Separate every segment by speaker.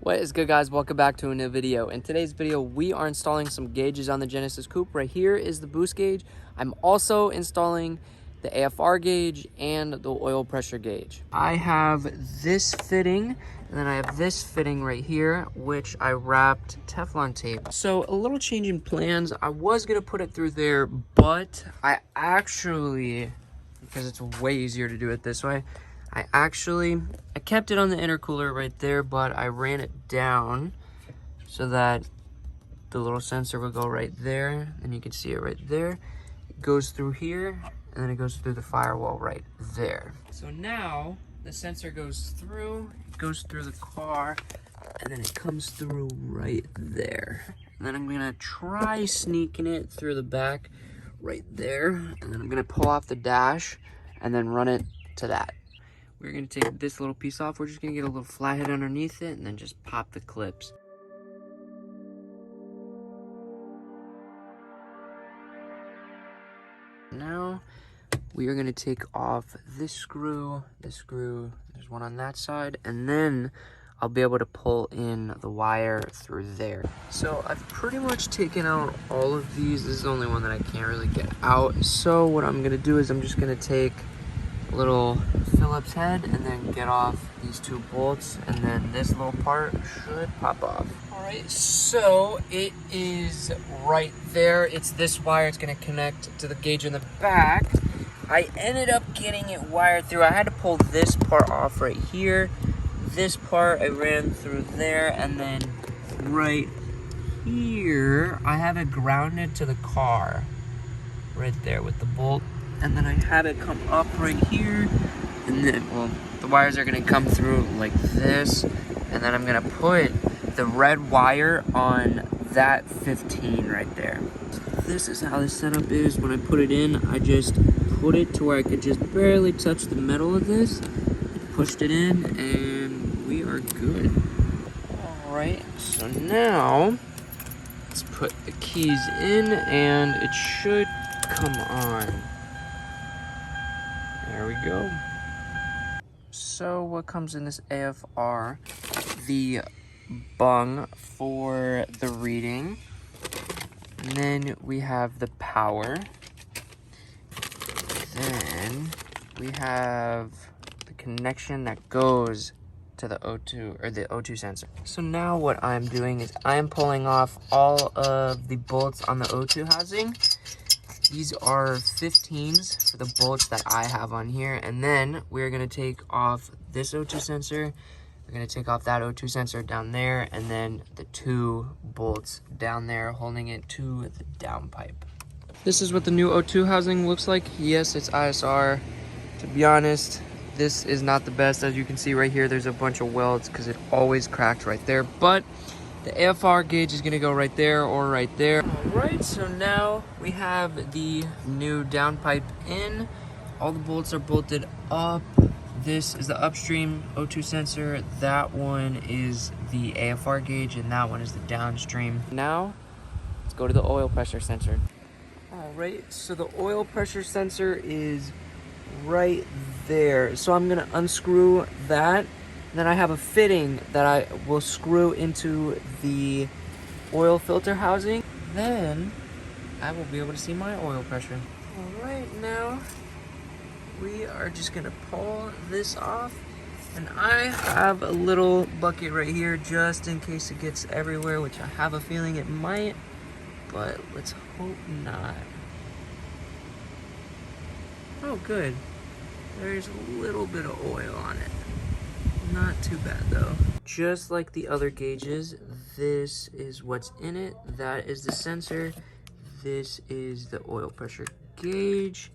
Speaker 1: What is good, guys? Welcome back to a new video. In today's video, we are installing some gauges on the Genesis Coupe. Right here is the boost gauge. I'm also installing the AFR gauge and the oil pressure gauge. I have this fitting, and then I have this fitting right here, which I wrapped Teflon tape. So a little change in plans. I was gonna put it through there, but I actually, because it's way easier to do it this way, I kept it on the intercooler right there, but I ran it down so that the little sensor will go right there, and you can see it right there. It goes through here, and then it goes through the firewall right there. So now the sensor goes through the car, and then it comes through right there. And then I'm gonna try sneaking it through the back right there, and then I'm gonna pull off the dash and then run it to that. We're gonna take this little piece off. We're just gonna get a little flathead underneath it and then just pop the clips. Now we are gonna take off this screw, there's one on that side, and then I'll be able to pull in the wire through there. So I've pretty much taken out all of these. This is the only one that I can't really get out. So what I'm gonna do is I'm just gonna take a little Phillips head and then get off these two bolts, and then this little part should pop off. All right, so it is right there. It's this wire. It's gonna connect to the gauge in the back. I ended up getting it wired through. I had to pull this part off right here. This part I ran through there, and then right here I have it grounded to the car right there with the bolt. And then I have it come up right here, and then, well, the wires are gonna come through like this, and then I'm gonna put the red wire on that 15 right there. So this is how the setup is. When I put it in, I just put it to where I could just barely touch the metal of this, pushed it in, and we are good. All right, so now let's put the keys in, and it should come on. There we go. So what comes in this AFR? The bung for the reading. And then we have the power. Then we have the connection that goes to the O2 or the O2 sensor. So now what I'm doing is I'm pulling off all of the bolts on the O2 housing. These are 15s for the bolts that I have on here. And then we're gonna take off this O2 sensor. We're gonna take off that O2 sensor down there, and then the two bolts down there holding it to the downpipe. This is what the new O2 housing looks like. Yes, it's ISR. To be honest, this is not the best. As you can see right here, there's a bunch of welds because it always cracked right there. But the AFR gauge is gonna go right there or right there. All right, so now we have the new downpipe in. All the bolts are bolted up. This is the upstream O2 sensor. That one is the AFR gauge, and that one is the downstream. Now, let's go to the oil pressure sensor. All right, so the oil pressure sensor is right there. So I'm gonna unscrew that. Then I have a fitting that I will screw into the oil filter housing. Then I will be able to see my oil pressure. All right, now we are just gonna pull this off. And I have a little bucket right here just in case it gets everywhere, which I have a feeling it might, but let's hope not. Oh, good. There's a little bit of oil on it. Not too bad though. Just like the other gauges, this is what's in it. That is the sensor. This is the oil pressure gauge.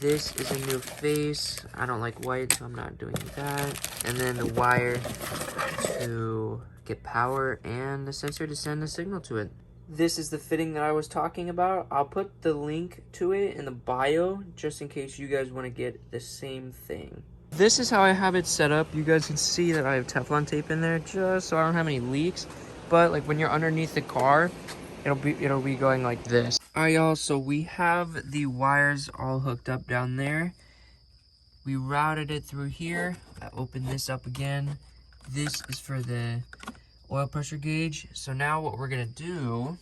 Speaker 1: This is a new face. I don't like white, so I'm not doing that. And then the wire to get power and the sensor to send a signal to it. This is the fitting that I was talking about. I'll put the link to it in the bio just in case you guys want to get the same thing. This is how I have it set up. You guys can see that I have Teflon tape in there just so I don't have any leaks. But like when you're underneath the car, it'll be going like this. All right, y'all, so we have the wires all hooked up down there. We routed it through here. I opened this up again. This is for the oil pressure gauge. So now what we're gonna do,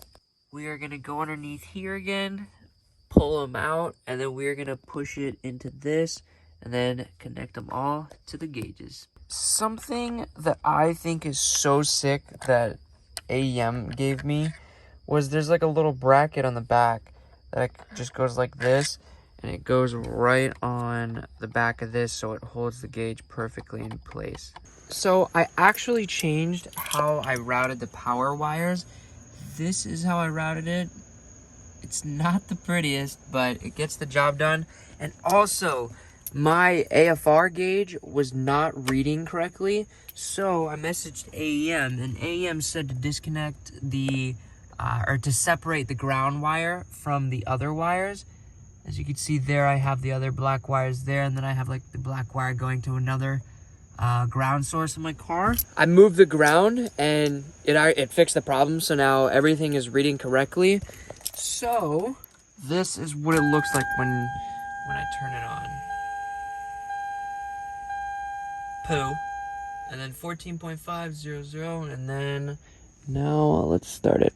Speaker 1: we are gonna go underneath here again, pull them out, and then we're gonna push it into this and then connect them all to the gauges. Something that I think is so sick that AEM gave me was there's like a little bracket on the back that just goes like this, and it goes right on the back of this, so it holds the gauge perfectly in place. So I actually changed how I routed the power wires. This is how I routed it. It's not the prettiest, but it gets the job done. And also, my AFR gauge was not reading correctly, so I messaged AEM, and AEM said to disconnect the, or to separate the ground wire from the other wires. As you can see there, I have the other black wires there, and then I have like the black wire going to another ground source in my car. I moved the ground, and it fixed the problem, so now everything is reading correctly. So this is what it looks like when I turn it on. Poo. And then 14.500, and then now let's start it.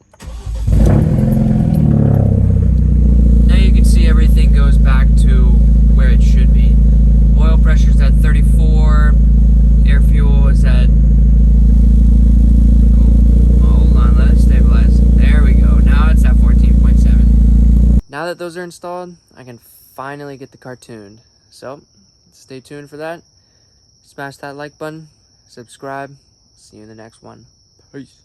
Speaker 1: Now you can see everything goes back to where it should be. Oil pressure's at 34, air fuel is at, hold on, let it stabilize. There we go, now it's at 14.7. Now that those are installed, I can finally get the car tuned. So, stay tuned for that. Smash that like button, subscribe, see you in the next one. Peace.